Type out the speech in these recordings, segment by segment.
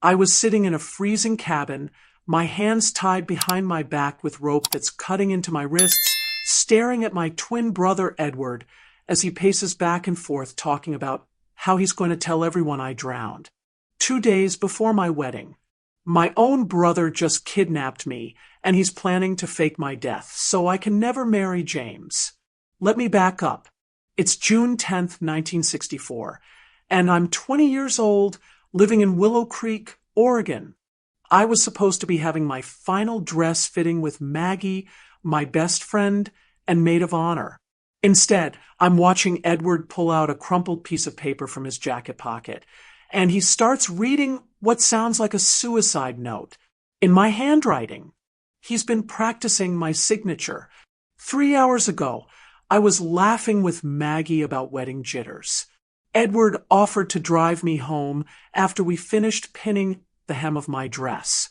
I was sitting in a freezing cabin, my hands tied behind my back with rope that's cutting into my wrists, staring at my twin brother Edward as he paces back and forth talking about how he's going to tell everyone I drowned. 2 days before my wedding. My own brother just kidnapped me, and he's planning to fake my death, so I can never marry James. Let me back up. It's June 10th, 1964, and I'm 20 years old, living in Willow Creek, Oregon. I was supposed to be having my final dress fitting with Maggie, my best friend and maid of honor. Instead, I'm watching Edward pull out a crumpled piece of paper from his jacket pocket, and he starts reading what sounds like a suicide note in my handwriting. He's been practicing my signature. 3 hours ago, I was laughing with Maggie about wedding jitters. Edward offered to drive me home after we finished pinning the hem of my dress.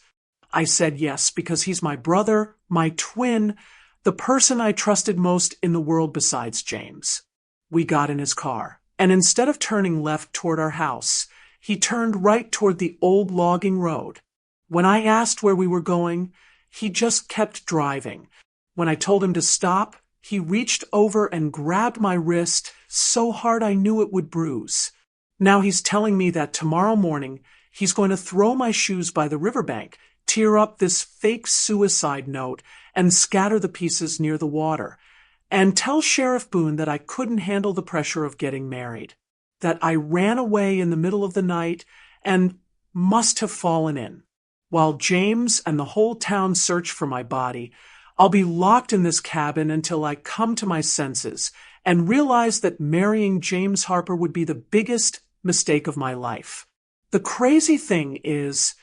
I said yes because he's my brother, my twin, the person I trusted most in the world besides James. We got in his car, and instead of turning left toward our house, he turned right toward the old logging road. When I asked where we were going, he just kept driving. When I told him to stop, he reached over and grabbed my wrist so hard I knew it would bruise. Now he's telling me that tomorrow morning he's going to throw my shoes by the riverbank, tear up this fake suicide note, and scatter the pieces near the water, and tell Sheriff Boone that I couldn't handle the pressure of getting married, that I ran away in the middle of the night and must have fallen in. While James and the whole town search for my body, I'll be locked in this cabin until I come to my senses and realize that marrying James Harper would be the biggest mistake of my life. The crazy thing is,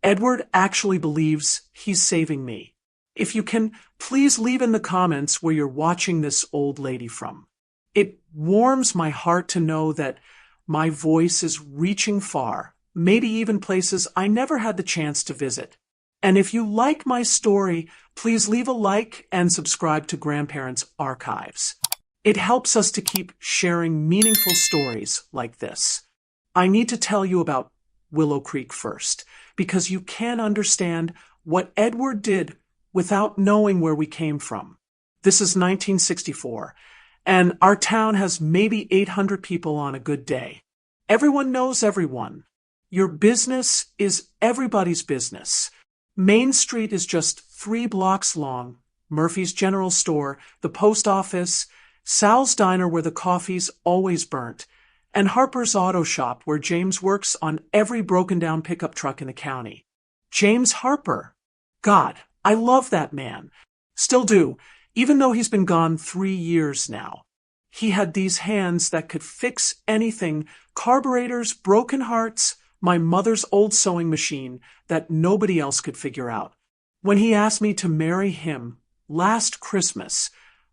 Edward actually believes he's saving me. If you can, please leave in the comments where you're watching this old lady from. It warms my heart to know that my voice is reaching far, maybe even places I never had the chance to visit. And if you like my story, please leave a like and subscribe to Grandparents Archives. It helps us to keep sharing meaningful stories like this. I need to tell you about Willow Creek first, because you can't understand what Edward did without knowing where we came from. This is 1964, and our town has maybe 800 people on a good day. Everyone knows everyone. Your business is everybody's business. Main Street is just 3 blocks long. Murphy's General Store, the post office, Sal's Diner where the coffee's always burnt, and Harper's Auto Shop where James works on every broken-down pickup truck in the county. James Harper. God, I love that man. Still do, even though he's been gone 3 years now. He had these hands that could fix anything, carburetors, broken hearts, my mother's old sewing machine that nobody else could figure out. When he asked me to marry him last Christmas,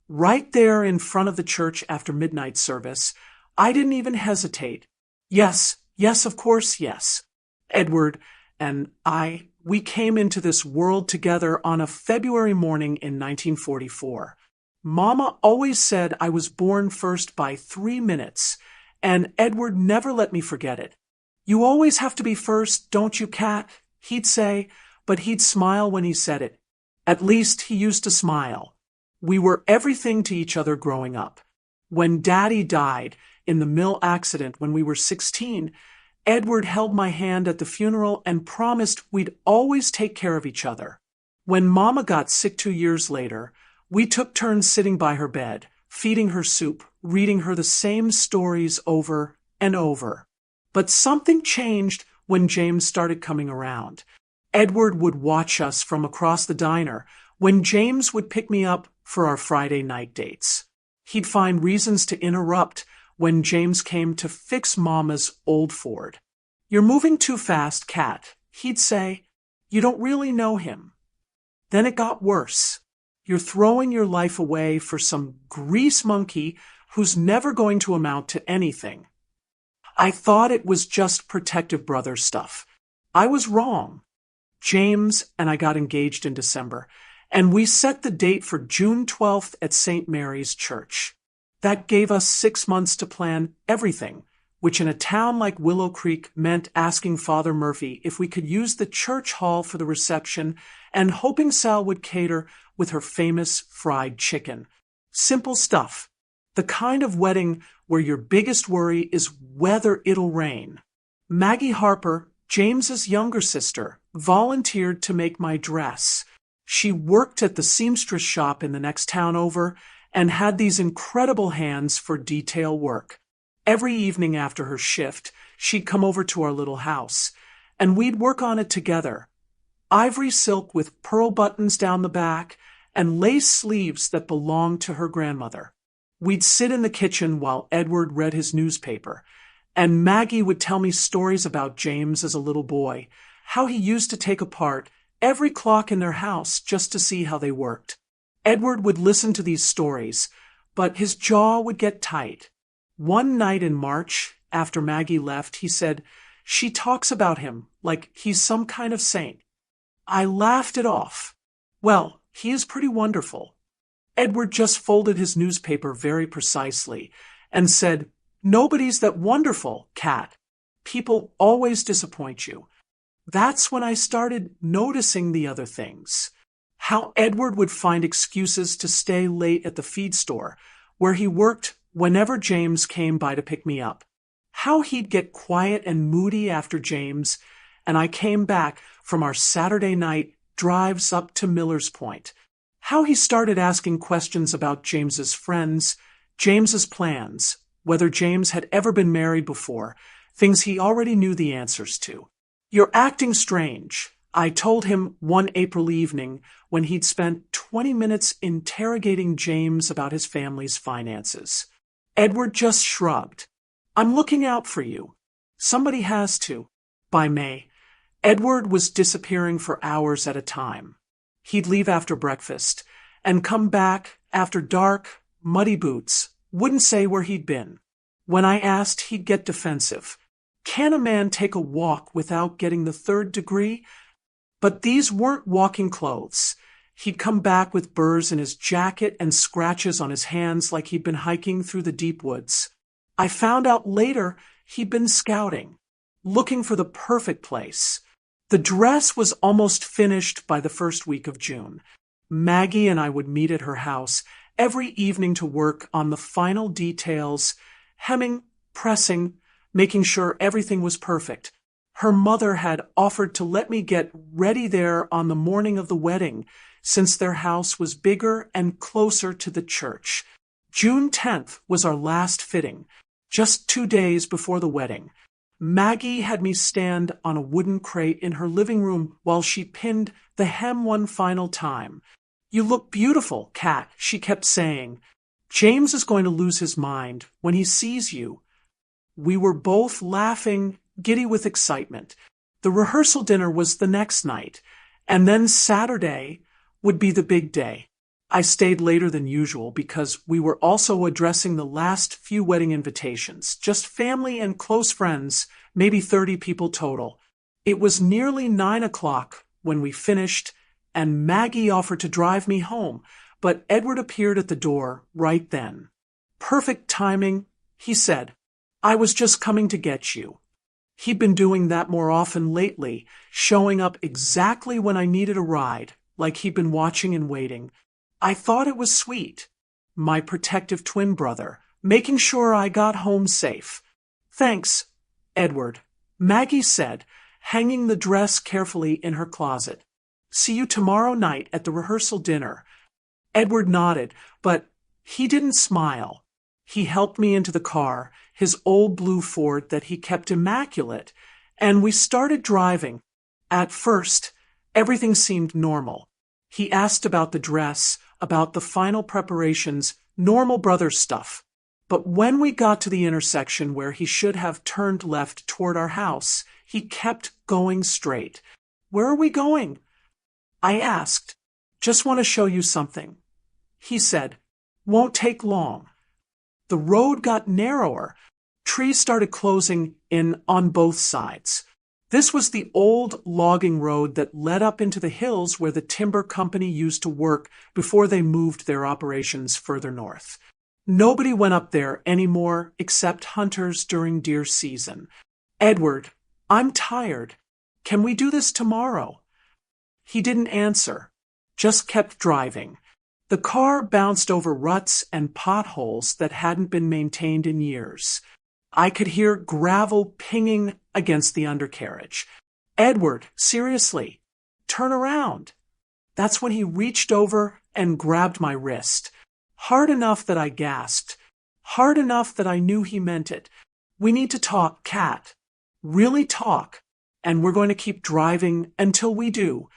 right there in front of the church after midnight service, I didn't even hesitate. Yes, of course, yes. Edward and we came into this world together on a February morning in 1944. Mama always said I was born first by 3 minutes, and Edward never let me forget it. You always have to be first, don't you, Cat? He'd say, but he'd smile when he said it. At least he used to smile. We were everything to each other growing up. When Daddy died in the mill accident when we were 16, Edward held my hand at the funeral and promised we'd always take care of each other. When Mama got sick 2 years later, we took turns sitting by her bed, feeding her soup, reading her the same stories over and over. But something changed when James started coming around. Edward would watch us from across the diner when James would pick me up for our Friday night dates. He'd find reasons to interrupt when James came to fix Mama's old Ford. "You're moving too fast, Cat," he'd say. "You don't really know him." Then it got worse. "You're throwing your life away for some grease monkey who's never going to amount to anything." I thought it was just protective brother stuff. I was wrong. James and I got engaged in December, and we set the date for June 12th at St. Mary's Church. That gave us 6 months to plan everything. which in a town like Willow Creek meant asking Father Murphy if we could use the church hall for the reception and hoping Sal would cater with her famous fried chicken. Simple stuff. The kind of wedding where your biggest worry is whether it'll rain. Maggie Harper, James's younger sister, volunteered to make my dress. She worked at the seamstress shop in the next town over and had these incredible hands for detail work. Every evening after her shift, she'd come over to our little house, and we'd work on it together. Ivory silk with pearl buttons down the back and lace sleeves that belonged to her grandmother. We'd sit in the kitchen while Edward read his newspaper, and Maggie would tell me stories about James as a little boy, how he used to take apart every clock in their house just to see how they worked. Edward would listen to these stories, but his jaw would get tight. One night in March, after Maggie left, he said, "She talks about him like he's some kind of saint." I laughed it off. Well, he is pretty wonderful. Edward just folded his newspaper very precisely and said, "Nobody's that wonderful, Cat. People always disappoint you." That's when I started noticing the other things. How Edward would find excuses to stay late at the feed store, where he worked whenever James came by to pick me up. How he'd get quiet and moody after James and I came back from our Saturday night drives up to Miller's Point. How he started asking questions about James's friends, James's plans, whether James had ever been married before, things he already knew the answers to. "You're acting strange," I told him one April evening when he'd spent 20 minutes interrogating James about his family's finances. Edward just shrugged. "I'm looking out for you. Somebody has to." By May, Edward was disappearing for hours at a time. He'd leave after breakfast and come back after dark, muddy boots, wouldn't say where he'd been. When I asked, he'd get defensive. Can a man take a walk without getting the third degree? But these weren't walking clothes. He'd come back with burrs in his jacket and scratches on his hands like he'd been hiking through the deep woods. I found out later he'd been scouting, looking for the perfect place. The dress was almost finished by the first week of June. Maggie and I would meet at her house every evening to work on the final details, hemming, pressing, making sure everything was perfect. Her mother had offered to let me get ready there on the morning of the wedding, since their house was bigger and closer to the church. June 10th was our last fitting, just 2 days before the wedding. Maggie had me stand on a wooden crate in her living room while she pinned the hem one final time. "You look beautiful, Cat," she kept saying. "James is going to lose his mind when he sees you." We were both laughing, giddy with excitement. The rehearsal dinner was the next night, and then Saturday would be the big day. I stayed later than usual because we were also addressing the last few wedding invitations, just family and close friends, maybe 30 people total. It was nearly 9 o'clock when we finished, and Maggie offered to drive me home, but Edward appeared at the door right then. "Perfect timing," he said. "I was just coming to get you." He'd been doing that more often lately, showing up exactly when I needed a ride, like he'd been watching and waiting. I thought it was sweet. My protective twin brother, making sure I got home safe. "Thanks, Edward," Maggie said, hanging the dress carefully in her closet. "See you tomorrow night at the rehearsal dinner." Edward nodded, but he didn't smile. He helped me into the car, his old blue Ford that he kept immaculate, and we started driving. At first, everything seemed normal. He asked about the dress, about the final preparations, normal brother stuff. But when we got to the intersection where he should have turned left toward our house, he kept going straight. "Where are we going?" I asked. "Just want to show you something," he said. "Won't take long." The road got narrower. Trees started closing in on both sides. This was the old logging road that led up into the hills where the timber company used to work before they moved their operations further north. Nobody went up there anymore except hunters during deer season. Edward, I'm tired. Can we do this tomorrow? He didn't answer, just kept driving. The car bounced over ruts and potholes that hadn't been maintained in years. I could hear gravel pinging against the undercarriage. Edward, seriously, turn around. That's when he reached over and grabbed my wrist. Hard enough that I gasped. Hard enough that I knew he meant it. We need to talk, Kat. Really talk. And we're going to keep driving until we do.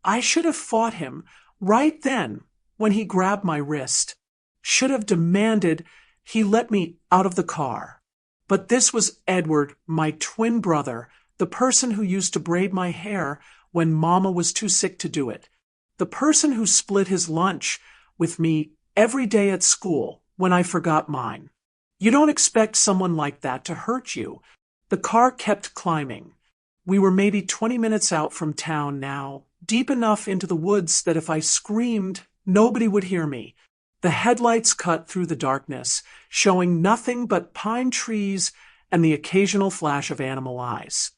I should have fought him right then when he grabbed my wrist. Should have demanded he let me out of the car. But this was Edward, my twin brother, the person who used to braid my hair when Mama was too sick to do it. The person who split his lunch with me every day at school when I forgot mine. You don't expect someone like that to hurt you. The car kept climbing. We were maybe 20 minutes out from town now, deep enough into the woods that if I screamed, nobody would hear me. The headlights cut through the darkness, showing nothing but pine trees and the occasional flash of animal eyes.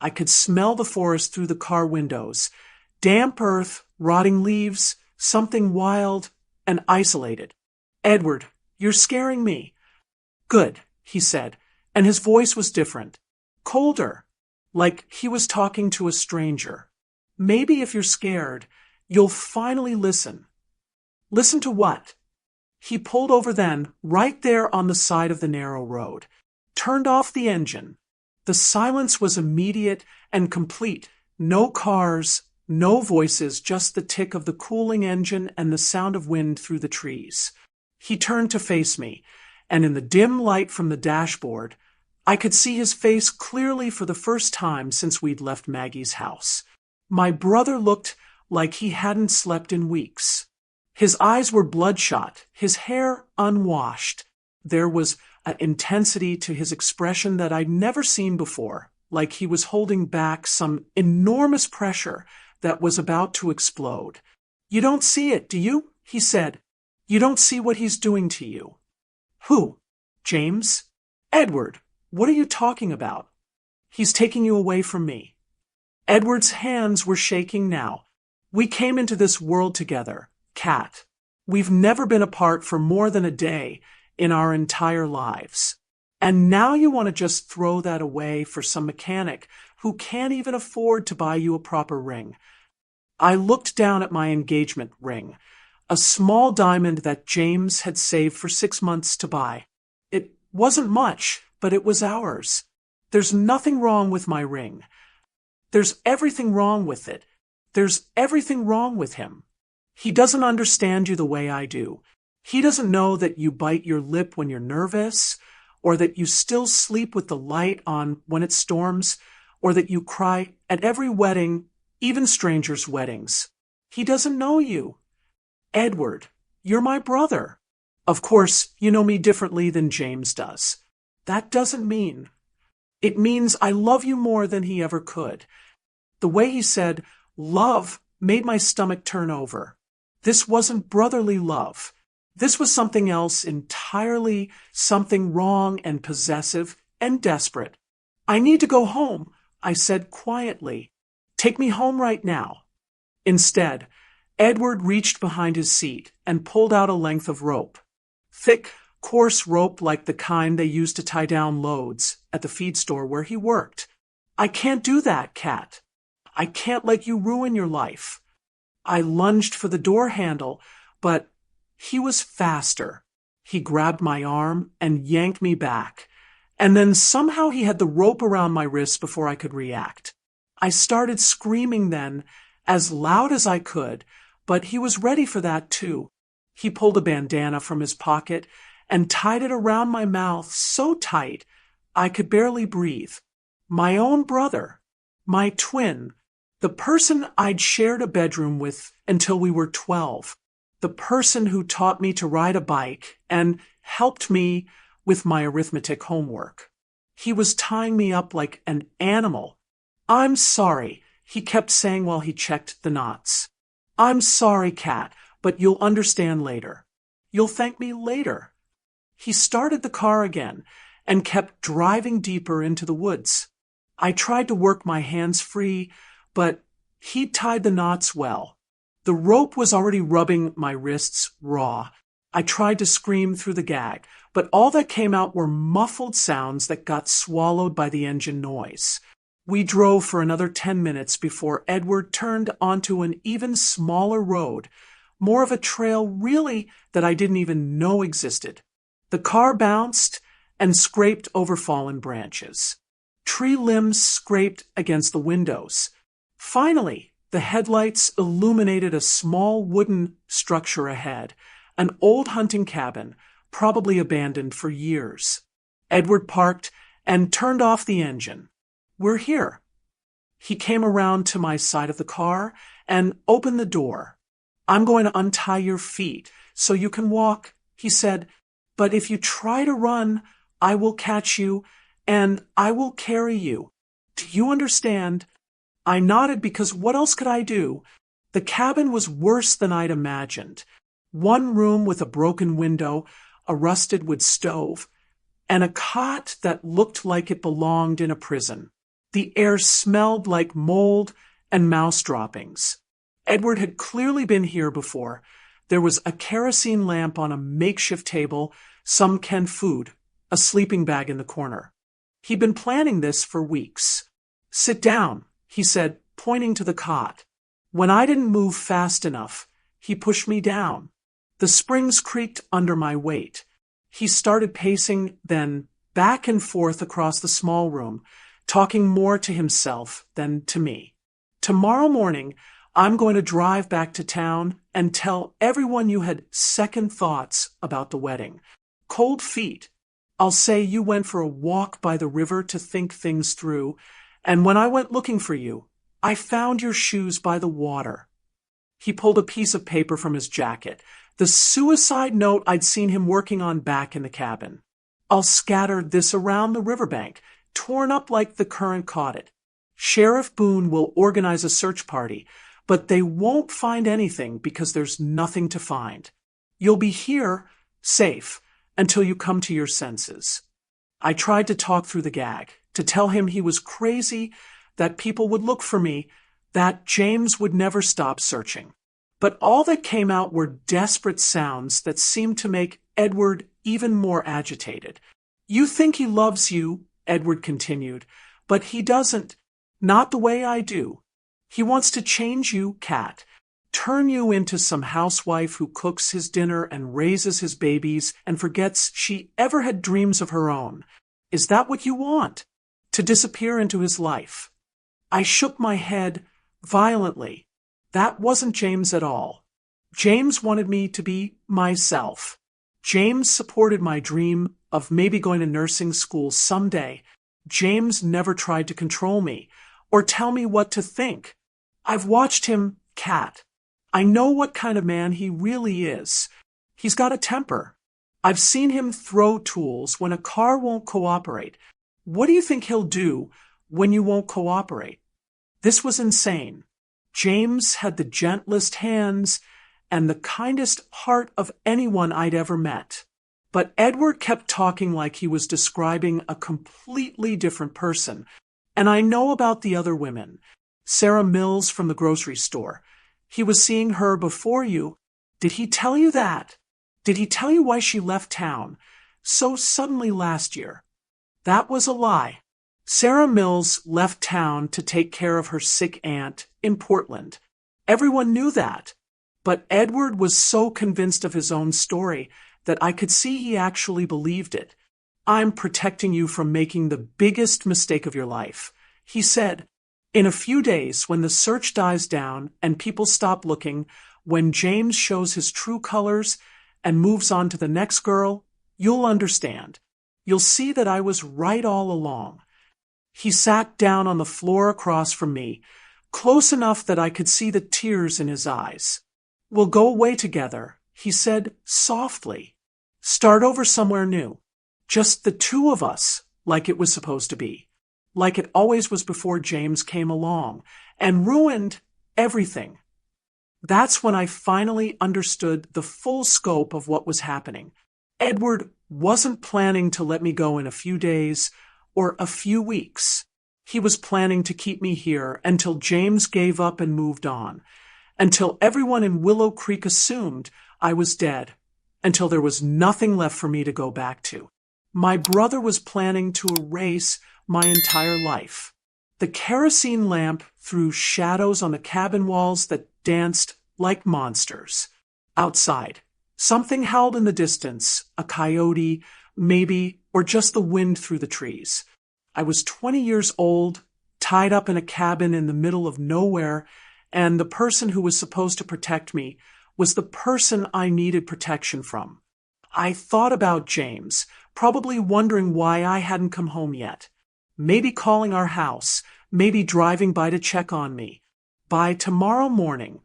I could smell the forest through the car windows. Damp earth, rotting leaves, something wild and isolated. Edward, you're scaring me. Good, he said, and his voice was different. Colder, like he was talking to a stranger. Maybe if you're scared, you'll finally listen. Listen to what? He pulled over then, right there on the side of the narrow road. Turned off the engine. The silence was immediate and complete. No cars, no voices, just the tick of the cooling engine and the sound of wind through the trees. He turned to face me, and in the dim light from the dashboard, I could see his face clearly for the first time since we'd left Maggie's house. My brother looked like he hadn't slept in weeks. His eyes were bloodshot, his hair unwashed. There was an intensity to his expression that I'd never seen before, like he was holding back some enormous pressure that was about to explode. You don't see it, do you? He said. You don't see what he's doing to you. Who? James? Edward, what are you talking about? He's taking you away from me. Edward's hands were shaking now. We came into this world together, Kat. We've never been apart for more than a day in our entire lives. And now you want to just throw that away for some mechanic who can't even afford to buy you a proper ring. I looked down at my engagement ring, a small diamond that James had saved for 6 months to buy. It wasn't much, but it was ours. There's nothing wrong with my ring. There's everything wrong with it. There's everything wrong with him. He doesn't understand you the way I do. He doesn't know that you bite your lip when you're nervous, or that you still sleep with the light on when it storms, or that you cry at every wedding, even strangers' weddings. He doesn't know you. Edward, you're my brother. Of course, you know me differently than James does. That doesn't mean. It means I love you more than he ever could. The way he said love made my stomach turn over. This wasn't brotherly love. This was something else entirely, something wrong and possessive and desperate. I need to go home, I said quietly. Take me home right now. Instead, Edward reached behind his seat and pulled out a length of rope. Thick, coarse rope like the kind they used to tie down loads at the feed store where he worked. I can't do that, Kat. I can't let you ruin your life. I lunged for the door handle, but he was faster. He grabbed my arm and yanked me back. And then somehow he had the rope around my wrist before I could react. I started screaming then, as loud as I could, but he was ready for that too. He pulled a bandana from his pocket and tied it around my mouth so tight I could barely breathe. My own brother, my twin, the person I'd shared a bedroom with until we were 12, the person who taught me to ride a bike and helped me with my arithmetic homework. He was tying me up like an animal. I'm sorry, he kept saying while he checked the knots. I'm sorry, Kat, but you'll understand later. You'll thank me later. He started the car again and kept driving deeper into the woods. I tried to work my hands free, but he'd tied the knots well. The rope was already rubbing my wrists raw. I tried to scream through the gag, but all that came out were muffled sounds that got swallowed by the engine noise. We drove for another 10 minutes before Edward turned onto an even smaller road, more of a trail really that I didn't even know existed. The car bounced and scraped over fallen branches. Tree limbs scraped against the windows. Finally, the headlights illuminated a small wooden structure ahead, an old hunting cabin, probably abandoned for years. Edward parked and turned off the engine. "We're here." He came around to my side of the car and opened the door. "I'm going to untie your feet so you can walk," he said, "but if you try to run, I will catch you and I will carry you. Do you understand?" I nodded because what else could I do? The cabin was worse than I'd imagined. One room with a broken window, a rusted wood stove, and a cot that looked like it belonged in a prison. The air smelled like mold and mouse droppings. Edward had clearly been here before. There was a kerosene lamp on a makeshift table, some canned food, a sleeping bag in the corner. He'd been planning this for weeks. "Sit down," he said, pointing to the cot. When I didn't move fast enough, he pushed me down. The springs creaked under my weight. He started pacing, then back and forth across the small room, talking more to himself than to me. "Tomorrow morning, I'm going to drive back to town and tell everyone you had second thoughts about the wedding. Cold feet. I'll say you went for a walk by the river to think things through, and when I went looking for you, I found your shoes by the water." He pulled a piece of paper from his jacket, the suicide note I'd seen him working on back in the cabin. "I'll scatter this around the riverbank, torn up like the current caught it. Sheriff Boone will organize a search party, but they won't find anything because there's nothing to find. You'll be here, safe, until you come to your senses." I tried to talk through the gag, to tell him he was crazy, that people would look for me, that James would never stop searching. But all that came out were desperate sounds that seemed to make Edward even more agitated. "You think he loves you," Edward continued, "but he doesn't. Not the way I do. He wants to change you, Kat. Turn you into some housewife who cooks his dinner and raises his babies and forgets she ever had dreams of her own. Is that what you want? To disappear into his life?" I shook my head violently. That wasn't James at all. James wanted me to be myself. James supported my dream of maybe going to nursing school someday. James never tried to control me or tell me what to think. I've watched him, Kat. I know what kind of man he really is. He's got a temper. I've seen him throw tools when a car won't cooperate. What do you think he'll do when you won't cooperate? This was insane. James had the gentlest hands and the kindest heart of anyone I'd ever met. But Edward kept talking like he was describing a completely different person. And I know about the other women. Sarah Mills from the grocery store. He was seeing her before you. Did he tell you that? Did he tell you why she left town so suddenly last year? That was a lie. Sarah Mills left town to take care of her sick aunt in Portland. Everyone knew that. But Edward was so convinced of his own story that I could see he actually believed it. "I'm protecting you from making the biggest mistake of your life," he said. "In a few days, when the search dies down and people stop looking, when James shows his true colors and moves on to the next girl, you'll understand. You'll see that I was right all along." He sat down on the floor across from me, close enough that I could see the tears in his eyes. "We'll go away together," he said softly. "Start over somewhere new. Just the two of us, like it was supposed to be. Like it always was before James came along and ruined everything." That's when I finally understood the full scope of what was happening. Edward wasn't planning to let me go in a few days or a few weeks. He was planning to keep me here until James gave up and moved on, until everyone in Willow Creek assumed I was dead, until there was nothing left for me to go back to. My brother was planning to erase my entire life. The kerosene lamp threw shadows on the cabin walls that danced like monsters. Outside, something howled in the distance, a coyote, maybe, or just the wind through the trees. I was 20 years old, tied up in a cabin in the middle of nowhere, and the person who was supposed to protect me was the person I needed protection from. I thought about James, probably wondering why I hadn't come home yet. Maybe calling our house, maybe driving by to check on me. By tomorrow morning,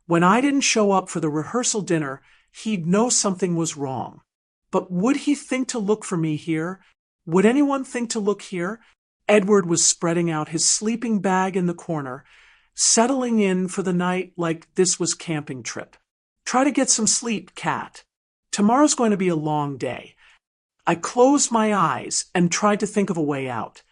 when I didn't show up for the rehearsal dinner, he'd know something was wrong. But would he think to look for me here? Would anyone think to look here? Edward was spreading out his sleeping bag in the corner, settling in for the night like this was camping trip. Try to get some sleep, Cat. Tomorrow's going to be a long day. I closed my eyes and tried to think of a way out,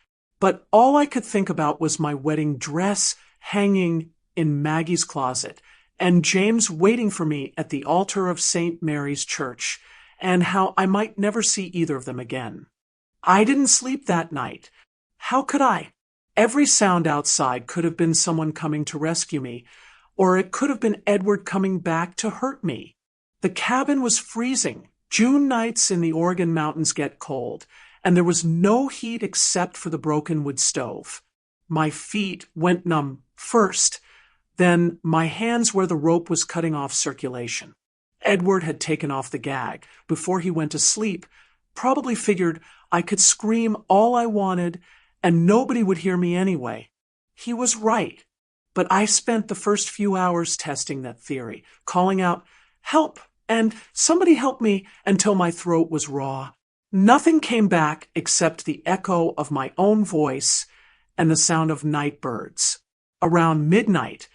but all I could think about was my wedding dress hanging in Maggie's closet, and James waiting for me at the altar of St. Mary's Church, and how I might never see either of them again. I didn't sleep that night. How could I? Every sound outside could have been someone coming to rescue me, or it could have been Edward coming back to hurt me. The cabin was freezing. June nights in the Oregon mountains get cold, and there was no heat except for the broken wood stove. My feet went numb first, then my hands where the rope was cutting off circulation. Edward had taken off the gag before he went to sleep, probably figured I could scream all I wanted and nobody would hear me anyway. He was right, but I spent the first few hours testing that theory, calling out, "Help!" and "Somebody help me," until my throat was raw. Nothing came back except the echo of my own voice and the sound of night birds. Around midnight,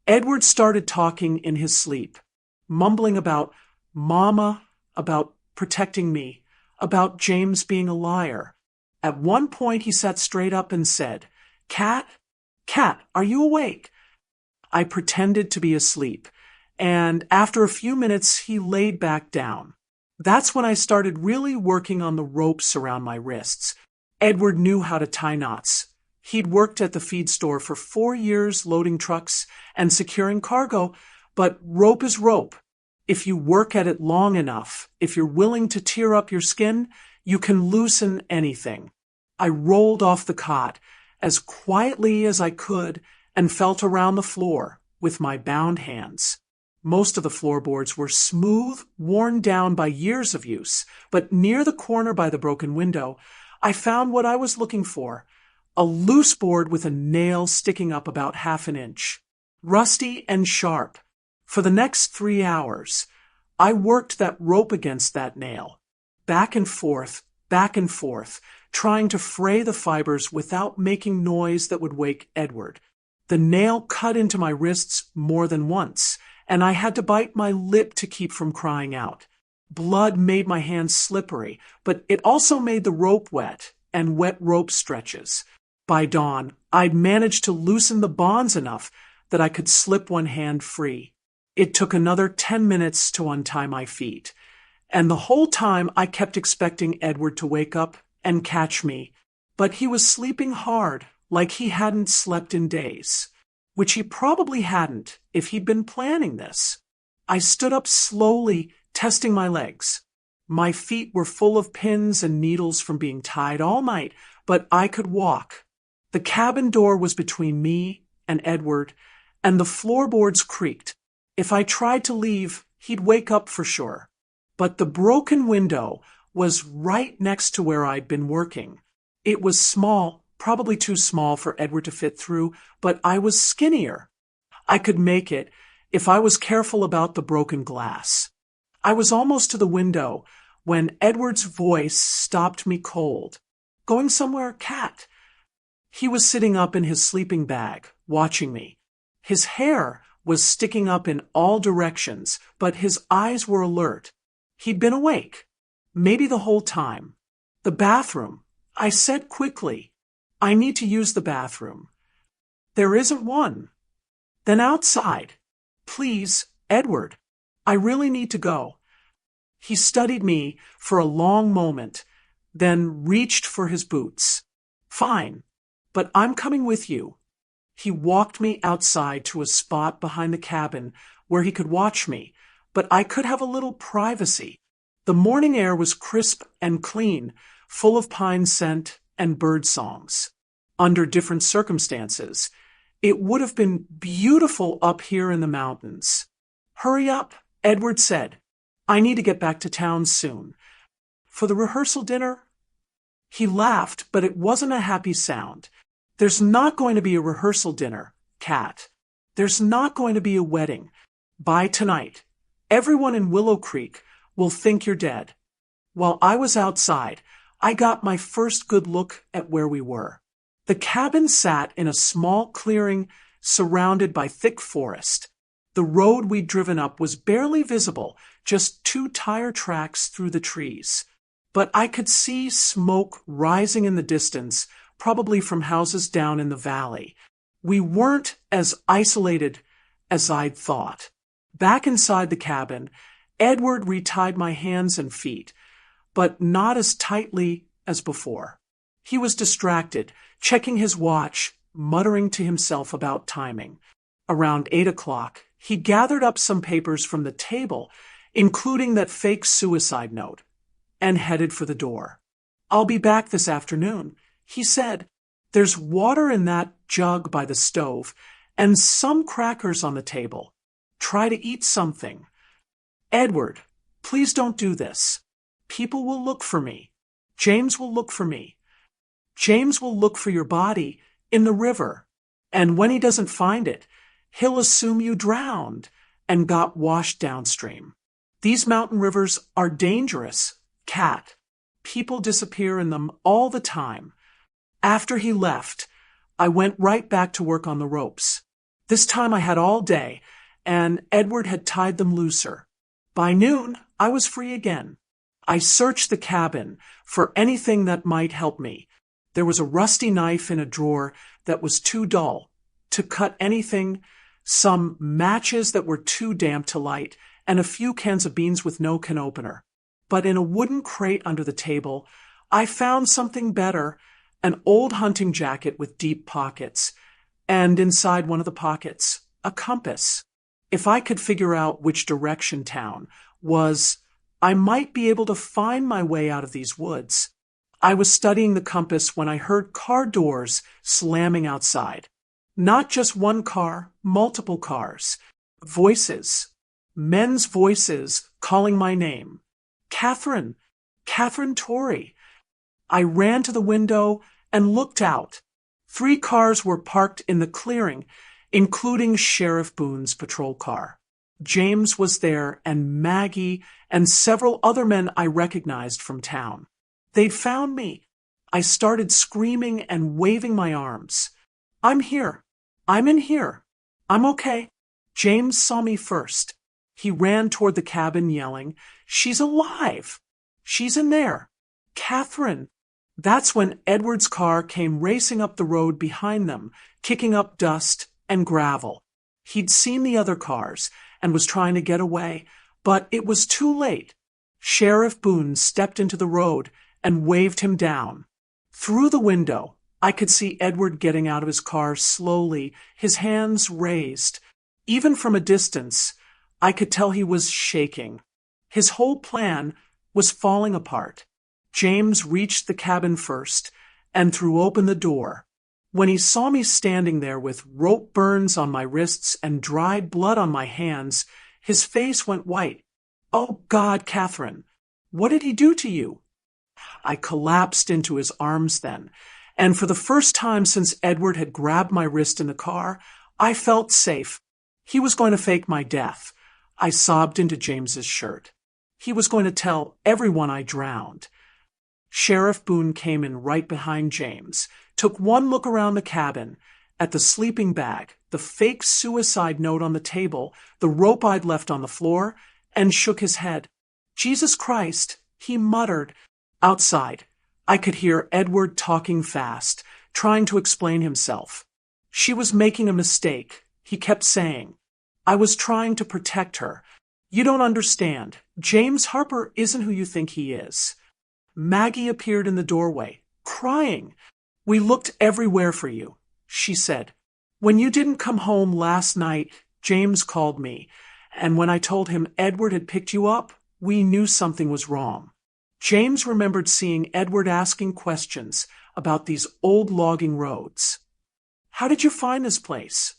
Edward started talking in his sleep, mumbling about Mama, about protecting me, about James being a liar. At one point he sat straight up and said, Cat, are you awake?" I pretended to be asleep, and after a few minutes he laid back down. That's when I started really working on the ropes around my wrists. Edward knew how to tie knots. He'd worked at the feed store for 4 years loading trucks and securing cargo, but rope is rope. If you work at it long enough, if you're willing to tear up your skin, you can loosen anything. I rolled off the cot as quietly as I could and felt around the floor with my bound hands. Most of the floorboards were smooth, worn down by years of use, but near the corner by the broken window, I found what I was looking for, a loose board with a nail sticking up about 1/2 inch. Rusty and sharp. For the next 3 hours, I worked that rope against that nail, back and forth, trying to fray the fibers without making noise that would wake Edward. The nail cut into my wrists more than once, and I had to bite my lip to keep from crying out. Blood made my hands slippery, but it also made the rope wet, and wet rope stretches. By dawn, I'd managed to loosen the bonds enough that I could slip one hand free. It took another 10 minutes to untie my feet, and the whole time I kept expecting Edward to wake up and catch me, but he was sleeping hard, like he hadn't slept in days, which he probably hadn't if he'd been planning this. I stood up slowly, testing my legs. My feet were full of pins and needles from being tied all night, but I could walk. The cabin door was between me and Edward, and the floorboards creaked. If I tried to leave, he'd wake up for sure. But the broken window was right next to where I'd been working. It was small, probably too small for Edward to fit through, but I was skinnier. I could make it if I was careful about the broken glass. I was almost to the window when Edward's voice stopped me cold. "Going somewhere, Cat?" He was sitting up in his sleeping bag, watching me. His hair was sticking up in all directions, but his eyes were alert. He'd been awake. Maybe the whole time. The bathroom, I said quickly. I need to use the bathroom. There isn't one. Then outside. Please, Edward. I really need to go. He studied me for a long moment, then reached for his boots. Fine, but I'm coming with you. He walked me outside to a spot behind the cabin where he could watch me, but I could have a little privacy. The morning air was crisp and clean, full of pine scent and bird songs. Under different circumstances, it would have been beautiful up here in the mountains. Hurry up, Edward said. I need to get back to town soon. For the rehearsal dinner? He laughed, but it wasn't a happy sound. There's not going to be a rehearsal dinner, Kat. There's not going to be a wedding. By tonight, everyone in Willow Creek will think you're dead. While I was outside, I got my first good look at where we were. The cabin sat in a small clearing surrounded by thick forest. The road we'd driven up was barely visible, just 2 tire tracks through the trees. But I could see smoke rising in the distance, probably from houses down in the valley. We weren't as isolated as I'd thought. Back inside the cabin, Edward retied my hands and feet, but not as tightly as before. He was distracted, checking his watch, muttering to himself about timing. Around 8 o'clock, he gathered up some papers from the table, including that fake suicide note, and headed for the door. I'll be back this afternoon, he said. There's water in that jug by the stove, and some crackers on the table. Try to eat something. Edward, please don't do this. People will look for me. James will look for me. James will look for your body in the river, and when he doesn't find it, he'll assume you drowned and got washed downstream. These mountain rivers are dangerous, Kat. People disappear in them all the time. After he left, I went right back to work on the ropes. This time I had all day, and Edward had tied them looser. By noon, I was free again. I searched the cabin for anything that might help me. There was a rusty knife in a drawer that was too dull to cut anything, some matches that were too damp to light, and a few cans of beans with no can opener. But in a wooden crate under the table, I found something better, an old hunting jacket with deep pockets, and inside one of the pockets, a compass. If I could figure out which direction town was, I might be able to find my way out of these woods. I was studying the compass when I heard car doors slamming outside. Not just one car, multiple cars. Voices. Men's voices calling my name. Catherine. Catherine Torrey. I ran to the window and looked out. 3 cars were parked in the clearing, including Sheriff Boone's patrol car. James was there, and Maggie, and several other men I recognized from town. They'd found me. I started screaming and waving my arms. I'm here. I'm in here. I'm okay. James saw me first. He ran toward the cabin yelling, "She's alive! She's in there! Catherine!" That's when Edward's car came racing up the road behind them, kicking up dust and gravel. He'd seen the other cars and was trying to get away, but it was too late. Sheriff Boone stepped into the road and waved him down. Through the window, I could see Edward getting out of his car slowly, his hands raised. Even from a distance, I could tell he was shaking. His whole plan was falling apart. James reached the cabin first and threw open the door. When he saw me standing there with rope burns on my wrists and dried blood on my hands, his face went white. "Oh, God, Catherine, what did he do to you?" I collapsed into his arms then, and for the first time since Edward had grabbed my wrist in the car, I felt safe. He was going to fake my death. I sobbed into James's shirt. He was going to tell everyone I drowned. Sheriff Boone came in right behind James, took one look around the cabin, at the sleeping bag, the fake suicide note on the table, the rope I'd left on the floor, and shook his head. "Jesus Christ," He muttered. Outside, I could hear Edward talking fast, trying to explain himself. She was making a mistake, he kept saying. I was trying to protect her. You don't understand. James Harper isn't who you think he is. Maggie appeared in the doorway, crying. We looked everywhere for you, she said. When you didn't come home last night, James called me, and when I told him Edward had picked you up, we knew something was wrong. James remembered seeing Edward asking questions about these old logging roads. How did you find this place?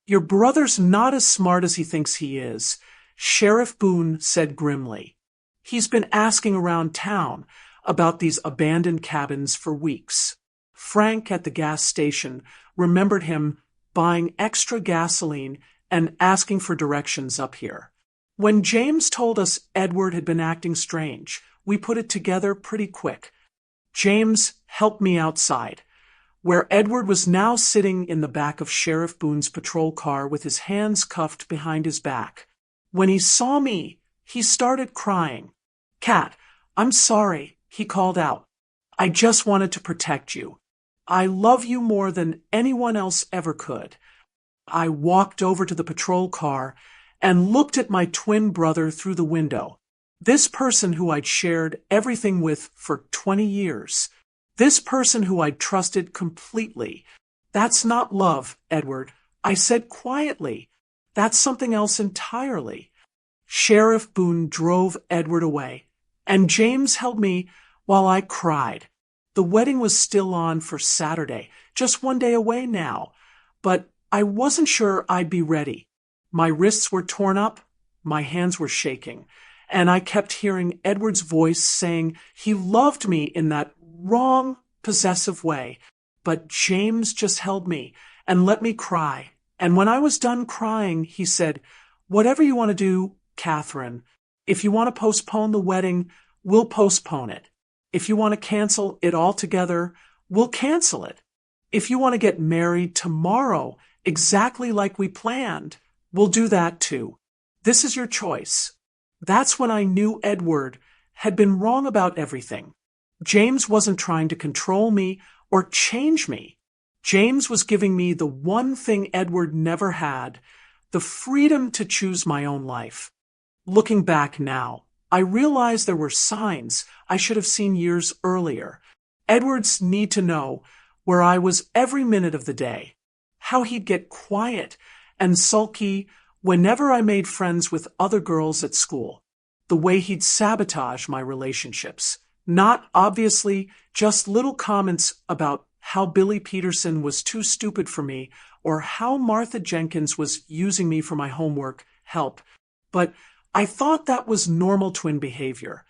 Your brother's not as smart as he thinks he is, Sheriff Boone said grimly. He's been asking around town about these abandoned cabins for weeks. Frank at the gas station remembered him buying extra gasoline and asking for directions up here. When James told us Edward had been acting strange, we put it together pretty quick. James helped me outside, where Edward was now sitting in the back of Sheriff Boone's patrol car with his hands cuffed behind his back. When he saw me, he started crying. Cat, I'm sorry, he called out. I just wanted to protect you. I love you more than anyone else ever could. I walked over to the patrol car and looked at my twin brother through the window. This person who I'd shared everything with for 20 years. This person who I'd trusted completely. That's not love, Edward, I said quietly. That's something else entirely. Sheriff Boone drove Edward away, and James held me while I cried. The wedding was still on for Saturday, just one day away now, but I wasn't sure I'd be ready. My wrists were torn up, my hands were shaking, and I kept hearing Edward's voice saying he loved me in that wrong, possessive way. But James just held me and let me cry. And when I was done crying, he said, whatever you want to do, Catherine, if you want to postpone the wedding, we'll postpone it. If you want to cancel it altogether, we'll cancel it. If you want to get married tomorrow, exactly like we planned, we'll do that too. This is your choice. That's when I knew Edward had been wrong about everything. James wasn't trying to control me or change me. James was giving me the one thing Edward never had, the freedom to choose my own life. Looking back now, I realize there were signs I should have seen years earlier. Edward's need to know where I was every minute of the day, how he'd get quiet and sulky whenever I made friends with other girls at school, the way he'd sabotage my relationships. Not obviously just little comments about how Billy Peterson was too stupid for me or how Martha Jenkins was using me for my homework help, but I thought that was normal twin behavior.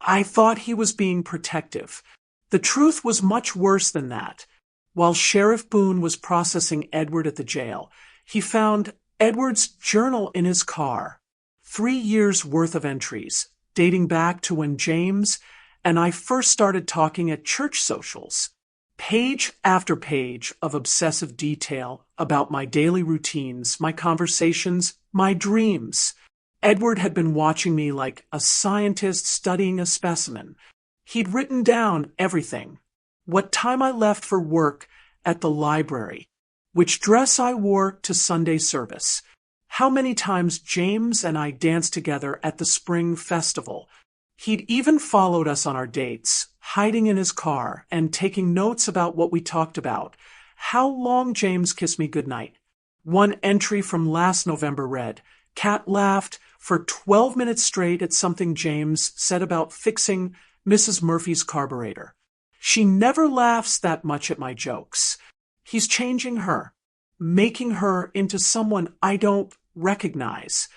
I thought he was being protective. The truth was much worse than that. While Sheriff Boone was processing Edward at the jail, he found Edward's journal in his car. 3 years' worth of entries, dating back to when James and I first started talking at church socials. Page after page of obsessive detail about my daily routines, my conversations, my dreams. Edward had been watching me like a scientist studying a specimen. He'd written down everything. What time I left for work at the library. Which dress I wore to Sunday service. How many times James and I danced together at the spring festival. He'd even followed us on our dates, hiding in his car and taking notes about what we talked about. How long James kissed me goodnight. One entry from last November read, Cat laughed for 12 minutes straight at something James said about fixing Mrs. Murphy's carburetor. She never laughs that much at my jokes. He's changing her, making her into someone I don't recognize.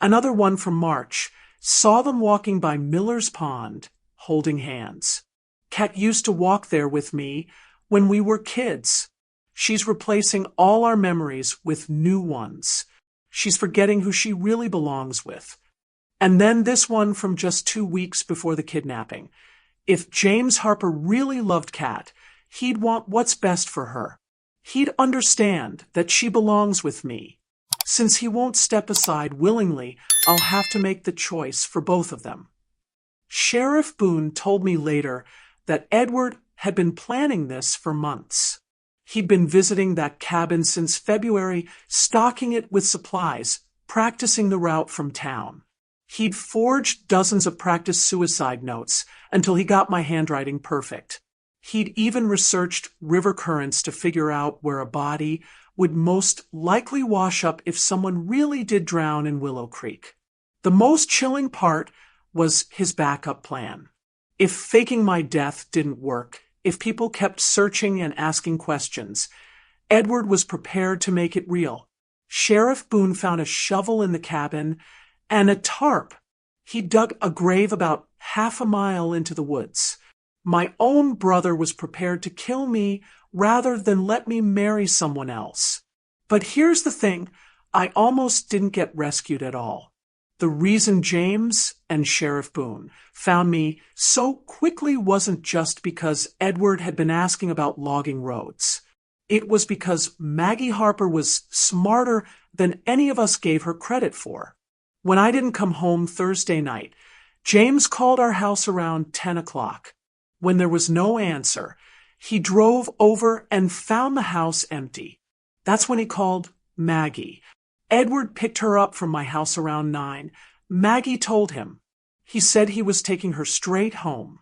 Another one from March. Saw them walking by Miller's Pond, holding hands. Cat used to walk there with me when we were kids. She's replacing all our memories with new ones. She's forgetting who she really belongs with. And then this one from just 2 weeks before the kidnapping. If James Harper really loved Cat, he'd want what's best for her. He'd understand that she belongs with me. Since he won't step aside willingly, I'll have to make the choice for both of them. Sheriff Boone told me later that Edward had been planning this for months. He'd been visiting that cabin since February, stocking it with supplies, practicing the route from town. He'd forged dozens of practice suicide notes until he got my handwriting perfect. He'd even researched river currents to figure out where a body would most likely wash up if someone really did drown in Willow Creek. The most chilling part was his backup plan. If faking my death didn't work, if people kept searching and asking questions, Edward was prepared to make it real. Sheriff Boone found a shovel in the cabin and a tarp. He dug a grave about half a mile into the woods. My own brother was prepared to kill me rather than let me marry someone else. But here's the thing, I almost didn't get rescued at all. The reason James and Sheriff Boone found me so quickly wasn't just because Edward had been asking about logging roads. It was because Maggie Harper was smarter than any of us gave her credit for. When I didn't come home Thursday night, James called our house around 10 o'clock. When there was no answer, he drove over and found the house empty. That's when he called Maggie. Edward picked her up from my house around 9. Maggie told him. He said he was taking her straight home.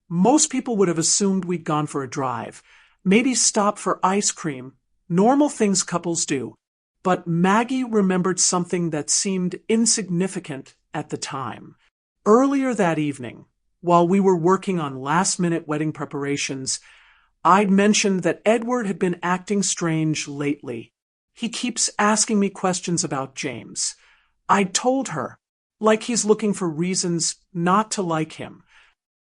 Most people would have assumed we'd gone for a drive, maybe stop for ice cream, normal things couples do. But Maggie remembered something that seemed insignificant at the time. Earlier that evening, while we were working on last-minute wedding preparations, I'd mentioned that Edward had been acting strange lately. He keeps asking me questions about James. I told her, like he's looking for reasons not to like him.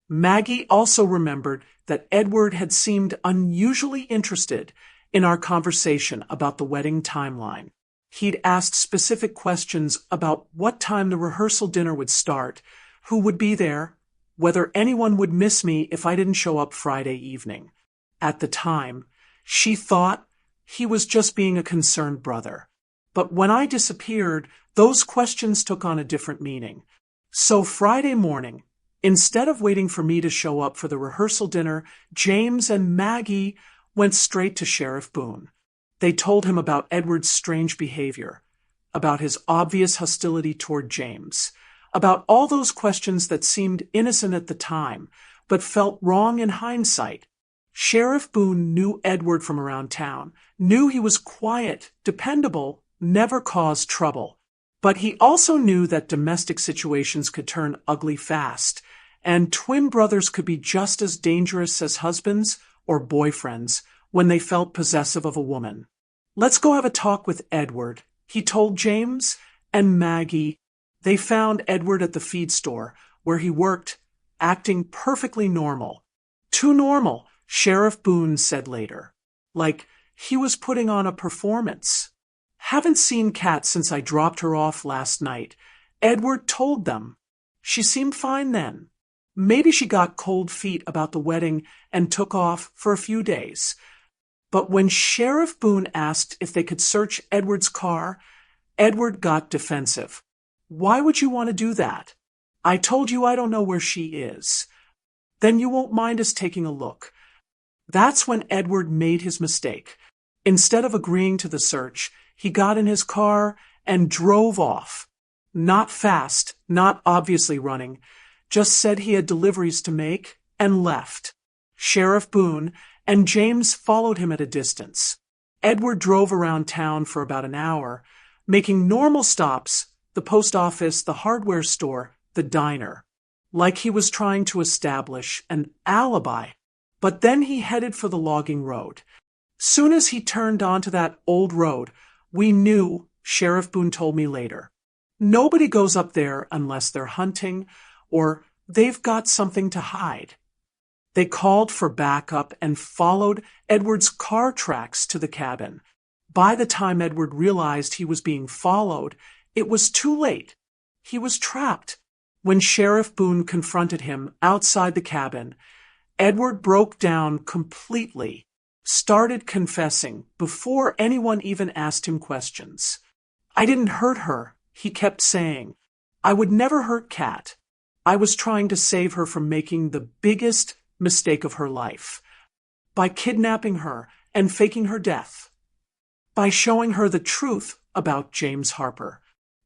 Maggie also remembered that Edward had seemed unusually interested in our conversation about the wedding timeline. He'd asked specific questions about what time the rehearsal dinner would start, who would be there, whether anyone would miss me if I didn't show up Friday evening. At the time, she thought he was just being a concerned brother. But when I disappeared, those questions took on a different meaning. So Friday morning, instead of waiting for me to show up for the rehearsal dinner, James and Maggie went straight to Sheriff Boone. They told him about Edward's strange behavior, about his obvious hostility toward James, about all those questions that seemed innocent at the time, but felt wrong in hindsight. Sheriff Boone knew Edward from around town, knew he was quiet, dependable, never caused trouble. But he also knew that domestic situations could turn ugly fast, and twin brothers could be just as dangerous as husbands or boyfriends when they felt possessive of a woman. "Let's go have a talk with Edward," he told James and Maggie. They found Edward at the feed store, where he worked, acting perfectly normal. Too normal, Sheriff Boone said later. Like he was putting on a performance. "Haven't seen Kat since I dropped her off last night," Edward told them. "She seemed fine then. Maybe she got cold feet about the wedding and took off for a few days." But when Sheriff Boone asked if they could search Edward's car, Edward got defensive. "Why would you want to do that? I told you I don't know where she is. Then you won't mind us taking a look." That's when Edward made his mistake. Instead of agreeing to the search, he got in his car and drove off. Not fast, not obviously running, just said he had deliveries to make and left. Sheriff Boone and James followed him at a distance. Edward drove around town for about an hour, making normal stops, the post office, the hardware store, the diner, like he was trying to establish an alibi. But then he headed for the logging road. Soon as he turned onto that old road, we knew, Sheriff Boone told me later. Nobody goes up there unless they're hunting or they've got something to hide. They called for backup and followed Edward's car tracks to the cabin. By the time Edward realized he was being followed, it was too late. He was trapped. When Sheriff Boone confronted him outside the cabin, Edward broke down completely, started confessing before anyone even asked him questions. "I didn't hurt her," he kept saying. "I would never hurt Kat." I was trying to save her from making the biggest mistake of her life. By kidnapping her and faking her death. By showing her the truth about James Harper.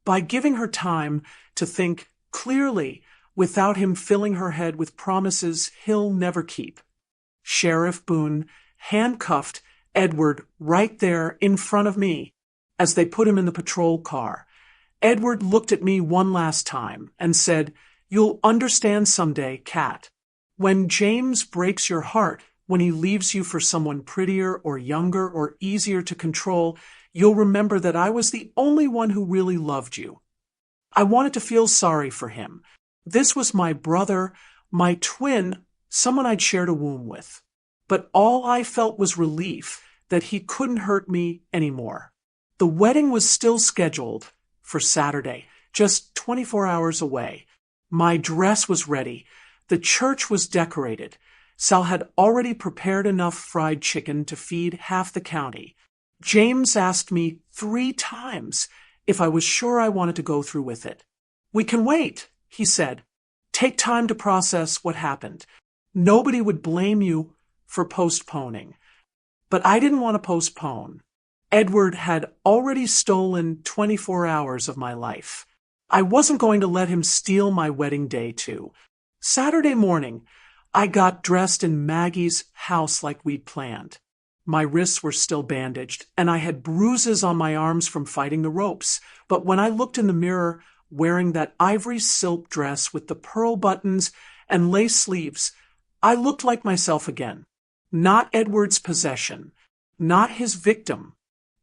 By giving her time to think clearly without him filling her head with promises he'll never keep. Sheriff Boone handcuffed Edward right there in front of me as they put him in the patrol car. Edward looked at me one last time and said, "You'll understand someday, Kat. When James breaks your heart, when he leaves you for someone prettier or younger or easier to control, you'll remember that I was the only one who really loved you." I wanted to feel sorry for him. This was my brother, my twin, someone I'd shared a womb with. But all I felt was relief that he couldn't hurt me anymore. The wedding was still scheduled for Saturday, just 24 hours away. My dress was ready. The church was decorated. Sal had already prepared enough fried chicken to feed half the county. James asked me 3 times if I was sure I wanted to go through with it. "We can wait," he said. "Take time to process what happened. Nobody would blame you for postponing." But I didn't want to postpone. Edward had already stolen 24 hours of my life. I wasn't going to let him steal my wedding day too. Saturday morning, I got dressed in Maggie's house like we'd planned. My wrists were still bandaged, and I had bruises on my arms from fighting the ropes. But when I looked in the mirror, wearing that ivory silk dress with the pearl buttons and lace sleeves, I looked like myself again. Not Edward's possession, not his victim,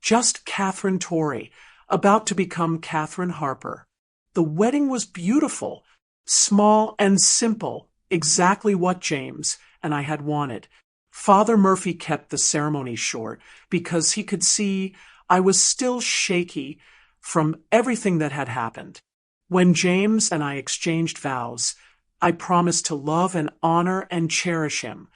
just Catherine Torrey, about to become Catherine Harper. The wedding was beautiful, small and simple, exactly what James and I had wanted. Father Murphy kept the ceremony short because he could see I was still shaky from everything that had happened. When James and I exchanged vows, I promised to love and honor and cherish him.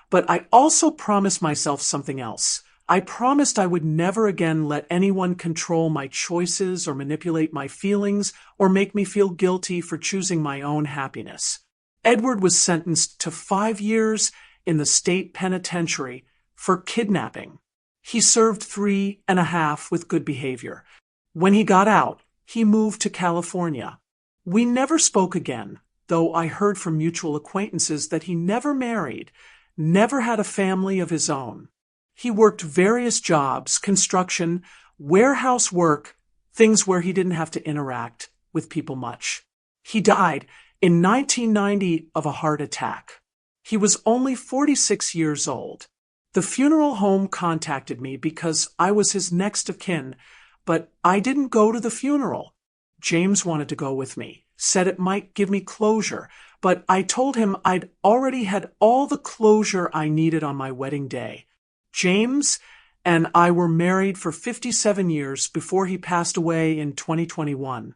But I also promised myself something else. I promised I would never again let anyone control my choices or manipulate my feelings or make me feel guilty for choosing my own happiness. Edward was sentenced to 5 years in the state penitentiary for kidnapping. He served 3.5 with good behavior. When he got out, he moved to California. We never spoke again, though I heard from mutual acquaintances that he never married, never had a family of his own. He worked various jobs, construction, warehouse work, things where he didn't have to interact with people much. He died in 1990 of a heart attack. He was only 46 years old. The funeral home contacted me because I was his next of kin, but I didn't go to the funeral. James wanted to go with me, said it might give me closure, but I told him I'd already had all the closure I needed on my wedding day. James and I were married for 57 years before he passed away in 2021.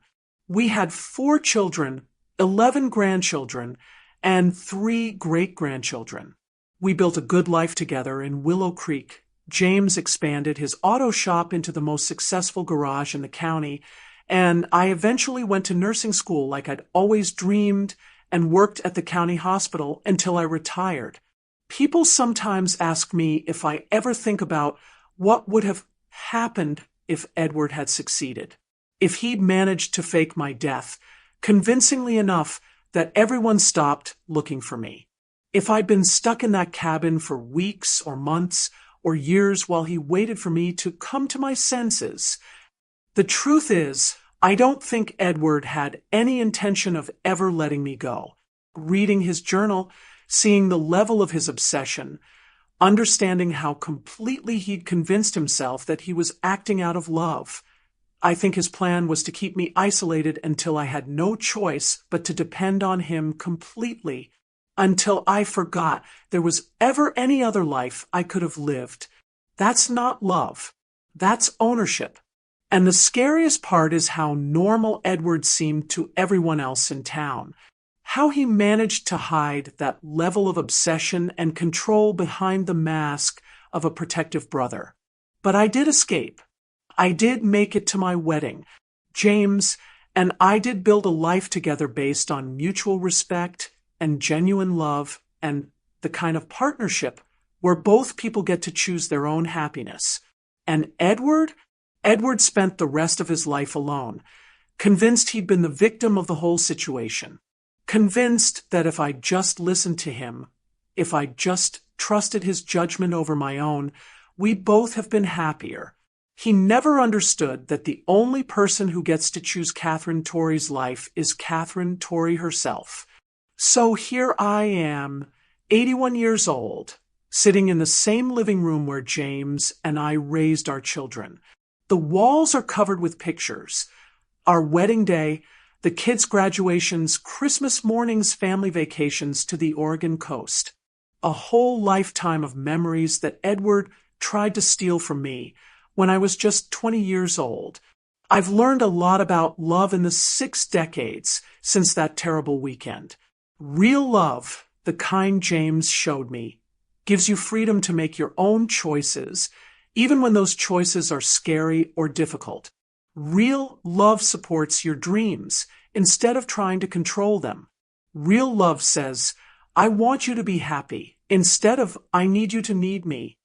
We had 4 children, 11 grandchildren, and 3 great-grandchildren. We built a good life together in Willow Creek. James expanded his auto shop into the most successful garage in the county, and I eventually went to nursing school like I'd always dreamed and worked at the county hospital until I retired. People sometimes ask me if I ever think about what would have happened if Edward had succeeded, if he'd managed to fake my death convincingly enough that everyone stopped looking for me. If I'd been stuck in that cabin for weeks or months or years while he waited for me to come to my senses. The truth is, I don't think Edward had any intention of ever letting me go. Reading his journal, seeing the level of his obsession, understanding how completely he'd convinced himself that he was acting out of love, I think his plan was to keep me isolated until I had no choice but to depend on him completely, until I forgot there was ever any other life I could have lived. That's not love. That's ownership. And the scariest part is how normal Edward seemed to everyone else in town. How he managed to hide that level of obsession and control behind the mask of a protective brother. But I did escape. I did make it to my wedding. James And I did build a life together based on mutual respect and genuine love and the kind of partnership where both people get to choose their own happiness. And Edward spent the rest of his life alone, convinced he'd been the victim of the whole situation, convinced that if I just listened to him, if I just trusted his judgment over my own, we'd both have been happier. He never understood that the only person who gets to choose Catherine Torrey's life is Catherine Torrey herself. So here I am, 81 years old, sitting in the same living room where James and I raised our children. The walls are covered with pictures. Our wedding day, the kids' graduations, Christmas mornings, family vacations to the Oregon coast. A whole lifetime of memories that Edward tried to steal from me when I was just 20 years old. I've learned a lot about love in the 6 decades since that terrible weekend. Real love, the kind James showed me, gives you freedom to make your own choices, even when those choices are scary or difficult. Real love supports your dreams instead of trying to control them. Real love says, I want you to be happy, instead of I need you to need me.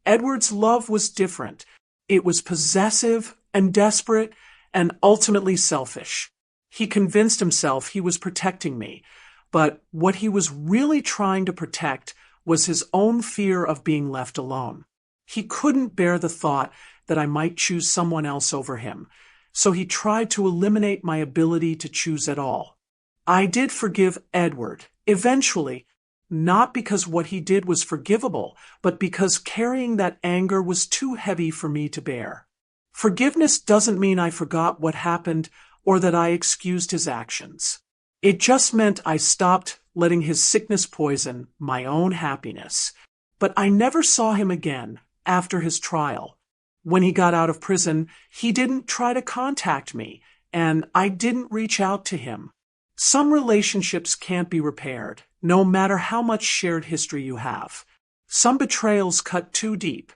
Edward's love was different. It was possessive and desperate and ultimately selfish. He convinced himself he was protecting me, but what he was really trying to protect was his own fear of being left alone. He couldn't bear the thought that I might choose someone else over him, so he tried to eliminate my ability to choose at all. I did forgive Edward, eventually, not because what he did was forgivable, but because carrying that anger was too heavy for me to bear. Forgiveness doesn't mean I forgot what happened or that I excused his actions. It just meant I stopped letting his sickness poison my own happiness. But I never saw him again after his trial. When he got out of prison, he didn't try to contact me, and I didn't reach out to him. Some relationships can't be repaired, no matter how much shared history you have. Some betrayals cut too deep.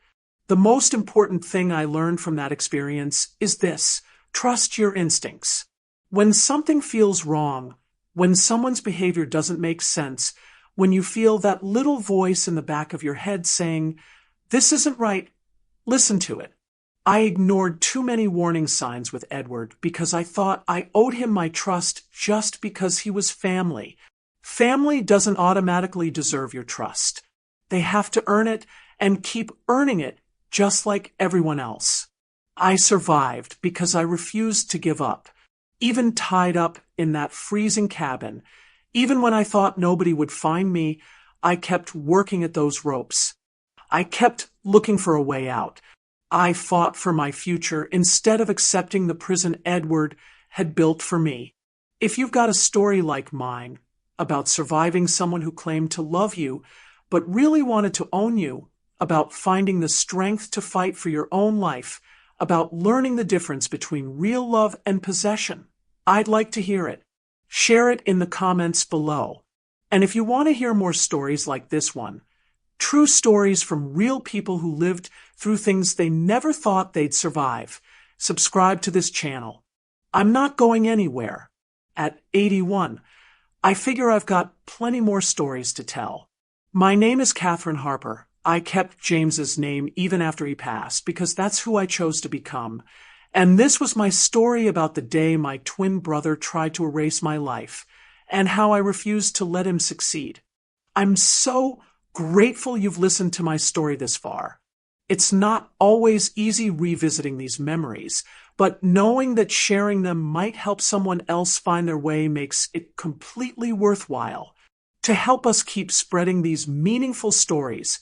The most important thing I learned from that experience is this: trust your instincts. When something feels wrong, when someone's behavior doesn't make sense, when you feel that little voice in the back of your head saying, "This isn't right," listen to it. I ignored too many warning signs with Edward because I thought I owed him my trust just because he was family. Family doesn't automatically deserve your trust. They have to earn it and keep earning it just like everyone else. I survived because I refused to give up, even tied up in that freezing cabin. Even when I thought nobody would find me, I kept working at those ropes. I kept looking for a way out. I fought for my future instead of accepting the prison Edward had built for me. If you've got a story like mine, about surviving someone who claimed to love you, but really wanted to own you, about finding the strength to fight for your own life, about learning the difference between real love and possession, I'd like to hear it. Share it in the comments below. And if you want to hear more stories like this one, true stories from real people who lived through things they never thought they'd survive, subscribe to this channel. I'm not going anywhere. At 81, I figure I've got plenty more stories to tell. My name is Catherine Harper. I kept James's name even after he passed because that's who I chose to become. And this was my story about the day my twin brother tried to erase my life and how I refused to let him succeed. I'm so grateful you've listened to my story this far. It's not always easy revisiting these memories, but knowing that sharing them might help someone else find their way makes it completely worthwhile. To help us keep spreading these meaningful stories,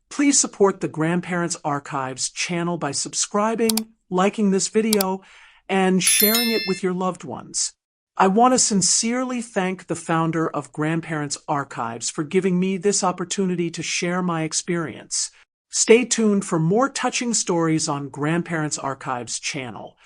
please support the Grandparents Archives channel by subscribing, liking this video, and sharing it with your loved ones. I want to sincerely thank the founder of Grandparents Archives for giving me this opportunity to share my experience. Stay tuned for more touching stories on Grandparents Archives channel.